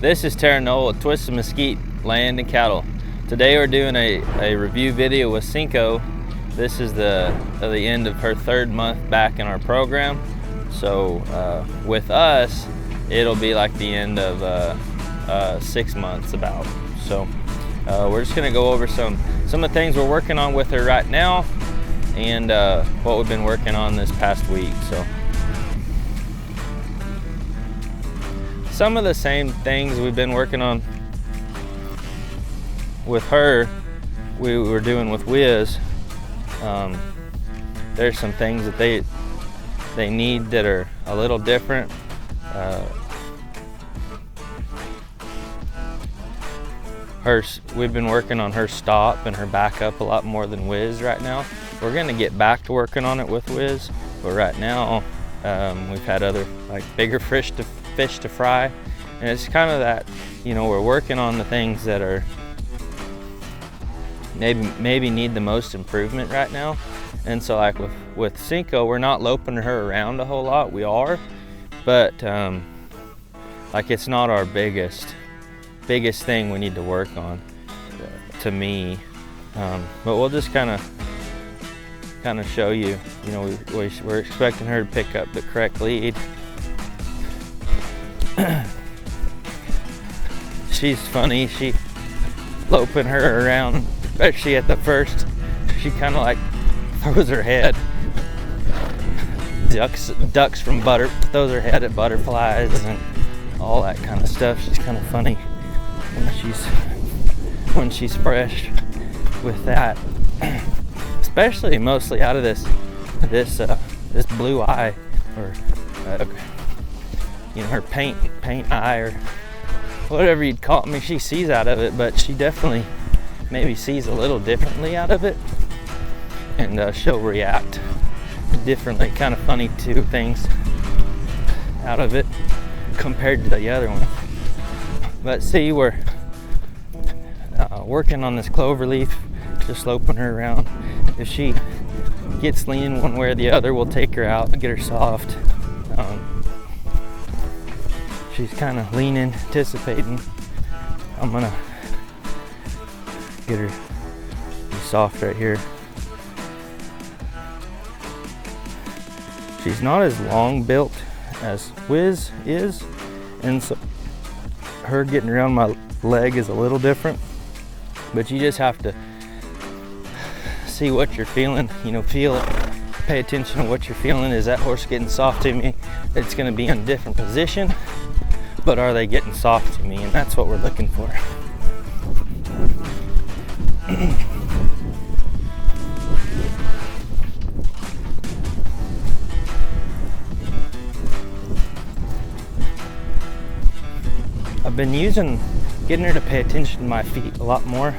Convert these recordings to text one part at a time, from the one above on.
This is Terra Noel with Twisted Mesquite Land and Cattle. Today we're doing a review video with Cinco. This is the end of her 3rd month back in our program. So with us, it'll be like the end of 6 months about. So we're just gonna go over some of the things we're working on with her right now and what we've been working on this past week. So some of the same things we've been working on with her, we were doing with Wiz. There's some things that they need that are a little different. We've been working on her stop and her backup a lot more than Wiz right now. We're gonna get back to working on it with Wiz, but right now we've had other bigger fish to fry, and it's kind of that, we're working on the things that are maybe need the most improvement right now. And so like with Cinco, we're not loping her around a whole lot. We are, but it's not our biggest thing we need to work on, to me. But we'll just kind of show you. We're expecting her to pick up the correct lead. She's funny. She loping her around, especially at the first. She kind of throws her head. Ducks from throws her head at butterflies and all that kind of stuff. She's kind of funny when she's fresh with that. Especially mostly out of this blue eye, or her paint eye, or whatever you'd call it. I mean, she sees out of it, but she definitely maybe sees a little differently out of it, and she'll react differently. Kind of funny to things out of it compared to the other one. But see, we're working on this Cloverleaf, just loping her around. If she gets leaning one way or the other, we'll take her out and get her soft. She's kind of leaning, anticipating. I'm gonna get her soft right here. She's not as long built as Wiz is, and so her getting around my leg is a little different. But you just have to see what you're feeling, feel it. Pay attention to what you're feeling. Is that horse getting soft to me? It's gonna be in a different position, but are they getting soft to me? And that's what we're looking for. I've been getting her to pay attention to my feet a lot more.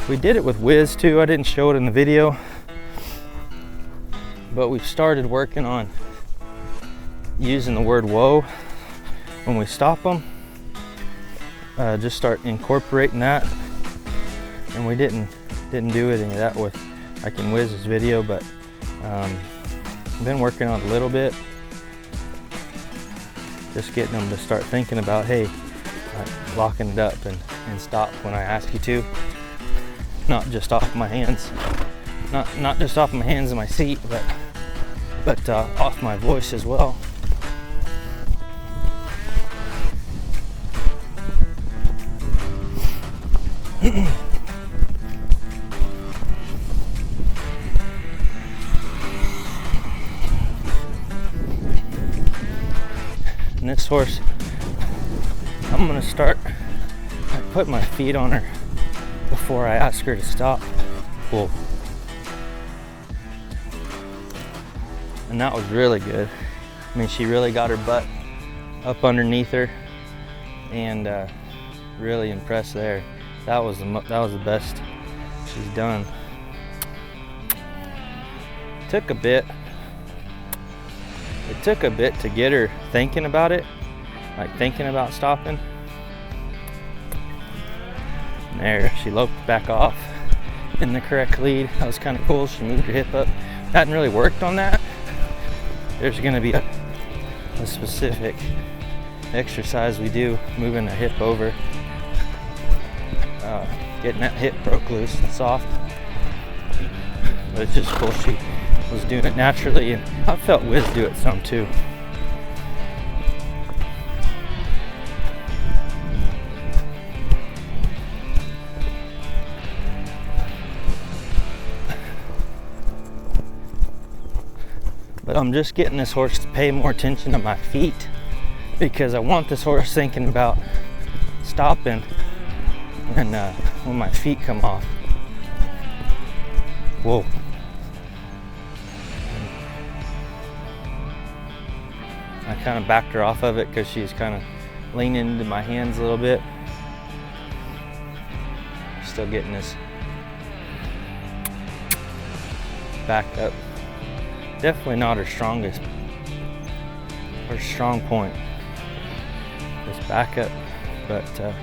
We did it with Wiz too. I didn't show it in the video, but we've started working on using the word whoa when we stop them. Just start incorporating that. And we didn't do any of that with in Wiz's video, but I've been working on it a little bit. Just getting them to start thinking about, hey, locking it up and stop when I ask you to. Not just off my hands. Not just off my hands in my seat, but off my voice as well. And this horse, I'm gonna start put my feet on her before I ask her to stop. Cool. And that was really good. I mean, she really got her butt up underneath her, and really impressed there. That was the best she's done. It took a bit to get her thinking about it, thinking about stopping. And there, she loped back off in the correct lead. That was kind of cool. She moved her hip up. Hadn't really worked on that. There's gonna be a specific exercise we do, moving the hip over, getting that hip broke loose and soft. But it's just cool she was doing it naturally, and I felt Wiz do it some too. But I'm just getting this horse to pay more attention to my feet, because I want this horse thinking about stopping and when my feet come off. Whoa. I kind of backed her off of it because she's kind of leaning into my hands a little bit. Still getting this back up. Definitely not her strong point, this back up, but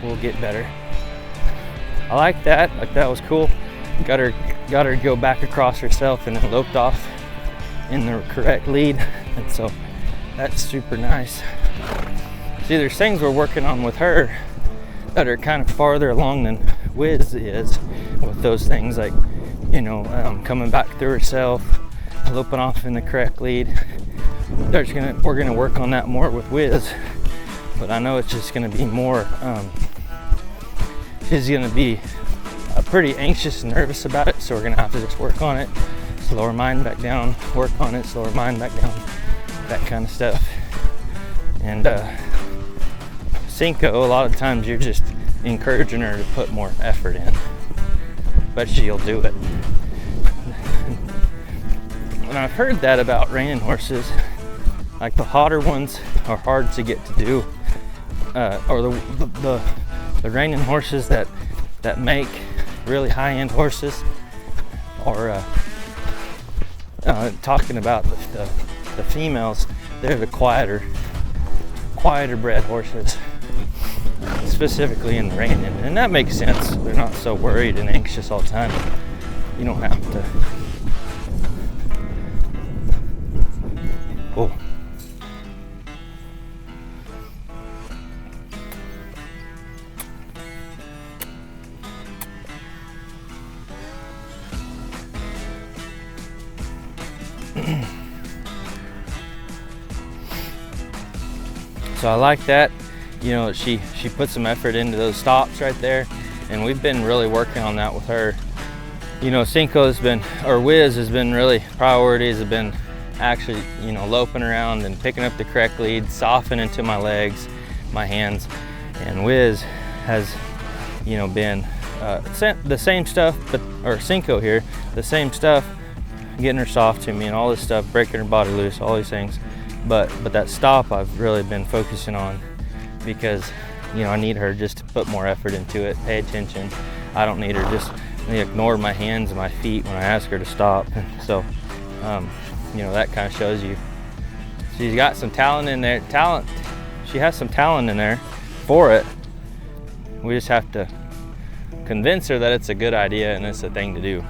we'll get better. I like that was cool. Got her to go back across herself and then loped off in the correct lead, and so that's super nice. See, there's things we're working on with her that are kind of farther along than Wiz is with those things, like, you know, coming back through herself, loping off in the correct lead. We're gonna work on that more with Wiz, but I know it's just gonna be more, she's gonna be pretty anxious and nervous about it, so we're gonna have to just work on it, slow her mind back down, work on it, slow her mind back down, that kind of stuff. And Cinco, a lot of times you're just encouraging her to put more effort in, but she'll do it. And I've heard that about reining horses, like the hotter ones are hard to get to do, or the reining horses that make really high-end horses, or talking about the females, they're the quieter bred horses, specifically in the reining, and that makes sense. They're not so worried and anxious all the time. You don't have to. Oh. So I like that. You know, she put some effort into those stops right there, and we've been really working on that with her. You know, Wiz has been really, priorities have been actually, you know, loping around and picking up the correct lead, softening into my legs, my hands, and Wiz has, you know, been the same stuff, or Cinco here, the same stuff, getting her soft to me and all this stuff, breaking her body loose, all these things. But that stop I've really been focusing on, because, you know, I need her just to put more effort into it, pay attention. I don't need her just ignore my hands and my feet when I ask her to stop. So, you know, that kind of shows you she's got some talent in there. She has some talent in there for it. We just have to convince her that it's a good idea and it's a thing to do.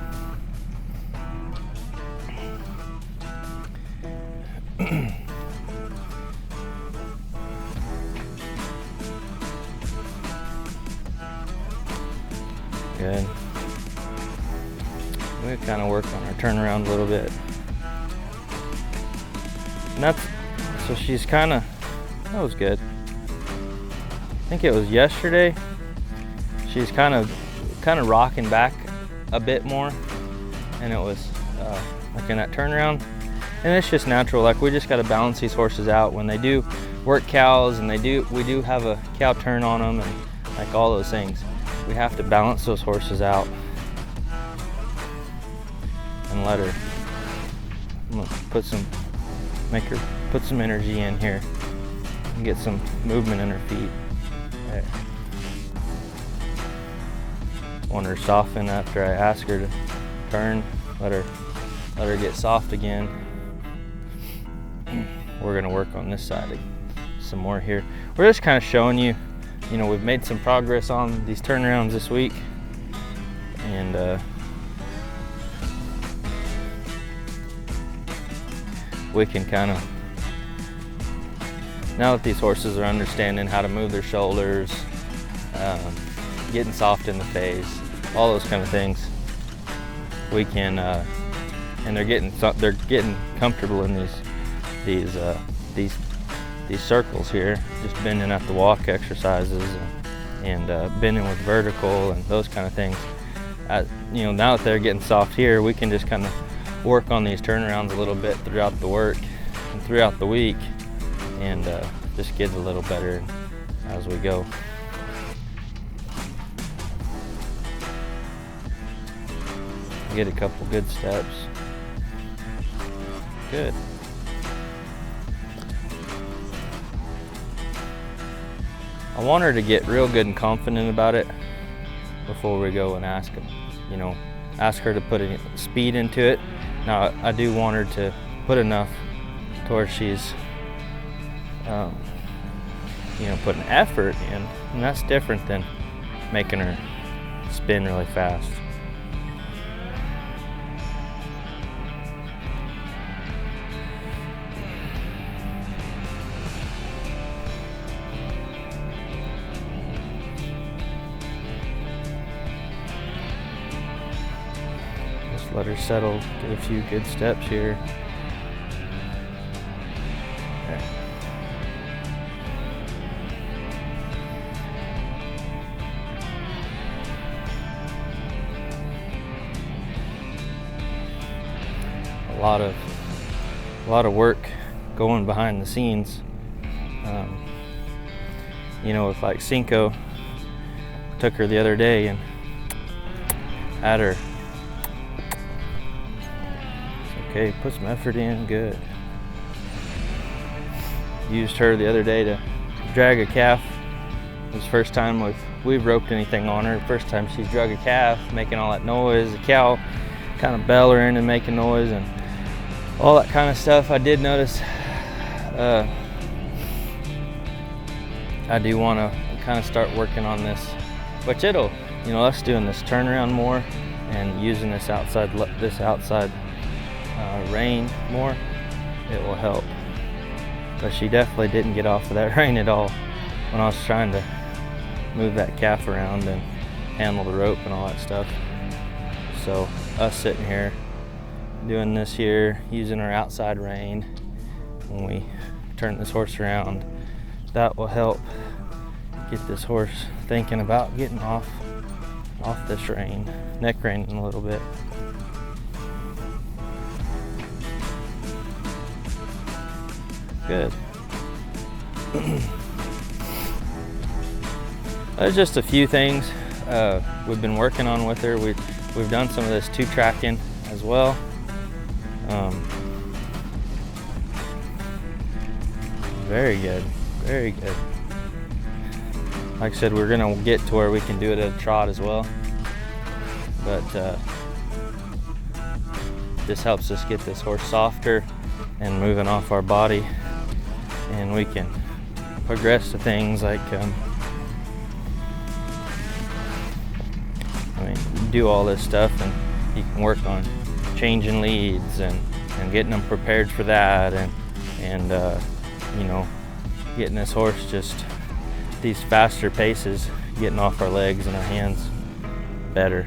Good. We kind of work on our turnaround a little bit. And so she's kind of, that was good. I think it was yesterday. She's kind of rocking back a bit more, and it was like in that turnaround. And it's just natural. Like, we just got to balance these horses out when they do work cows, and we do have a cow turn on them, and like all those things. We have to balance those horses out and let her, I'm gonna make her put some energy in here and get some movement in her feet. There. Want her to soften after I ask her to turn. Let her get soft again. We're gonna work on this side some more here. We're just kind of showing you, you know, we've made some progress on these turnarounds this week, and we can kind of, now that these horses are understanding how to move their shoulders, getting soft in the face, all those kind of things, we can, and they're getting comfortable in these circles here, just bending at the walk exercises and bending with vertical and those kind of things. You know, now that they're getting soft here, we can just kind of work on these turnarounds a little bit throughout the work and throughout the week, and just get a little better as we go. Get a couple good steps. Good. I want her to get real good and confident about it before we go and ask them. You know, ask her to put speed into it. Now, I do want her to put enough to where she's, you know, putting effort in, and that's different than making her spin really fast. Let her settle, get a few good steps here. Okay. A lot of work going behind the scenes. You know, with like Cinco, took her the other day and had her. Okay, put some effort in, good. Used her the other day to drag a calf. It was the first time we've roped anything on her. First time she's drug a calf, making all that noise. The cow kind of bellowing and making noise and all that kind of stuff. I did notice, I do want to kind of start working on this, which it'll, you know, us doing this turnaround more and using this outside rein more, it will help. But she definitely didn't get off of that rein at all when I was trying to move that calf around and handle the rope and all that stuff. So us sitting here doing this here, using our outside rein when we turn this horse around, that will help get this horse thinking about getting off this rein, neck reining a little bit. Good. There's just a few things we've been working on with her. We've done some of this two tracking as well. Very good, very good. Like I said, we're gonna get to where we can do it at a trot as well. But this helps us get this horse softer and moving off our body. And we can progress to things like, do all this stuff, and you can work on changing leads and getting them prepared for that, and you know, getting this horse just these faster paces, getting off our legs and our hands better.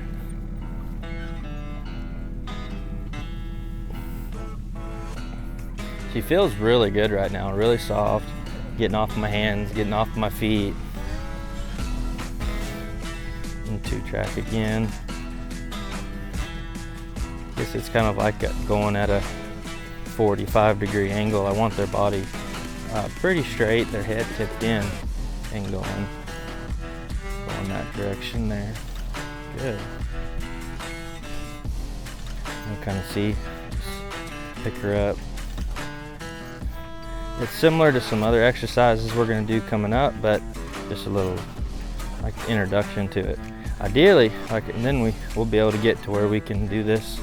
She feels really good right now, really soft, getting off my hands, getting off my feet. And two track again. Guess it's kind of like going at a 45-degree angle. I want their body pretty straight, their head tipped in and going that direction there. Good. You kind of see, just pick her up. It's similar to some other exercises we're going to do coming up, but just a little like introduction to it. Ideally, and then we'll be able to get to where we can do this,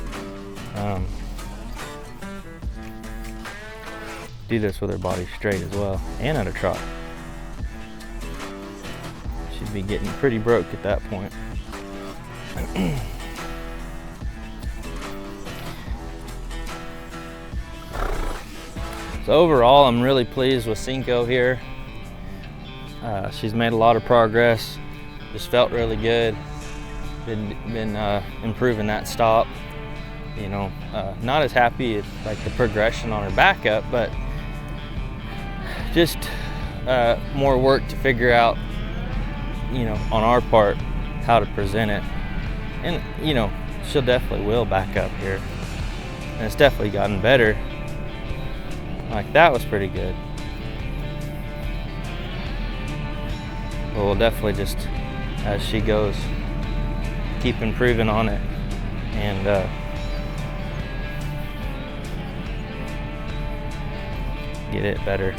with her body straight as well, and at a trot. She'd be getting pretty broke at that point. So overall, I'm really pleased with Cinco here. She's made a lot of progress. Just felt really good. Been improving that stop. You know, not as happy with like the progression on her backup, but just more work to figure out, you know, on our part, how to present it. And you know, she'll definitely will back up here, and it's definitely gotten better. Like that was pretty good. But we'll definitely just, as she goes, keep improving on it, and get it better.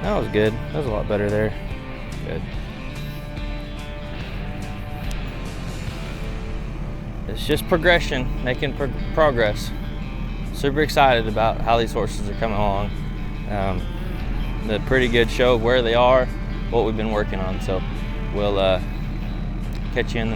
That was good. That was a lot better there. Good. It's just progression, making progress. Super excited about how these horses are coming along. A pretty good show of where they are, what we've been working on. So we'll catch you in the next.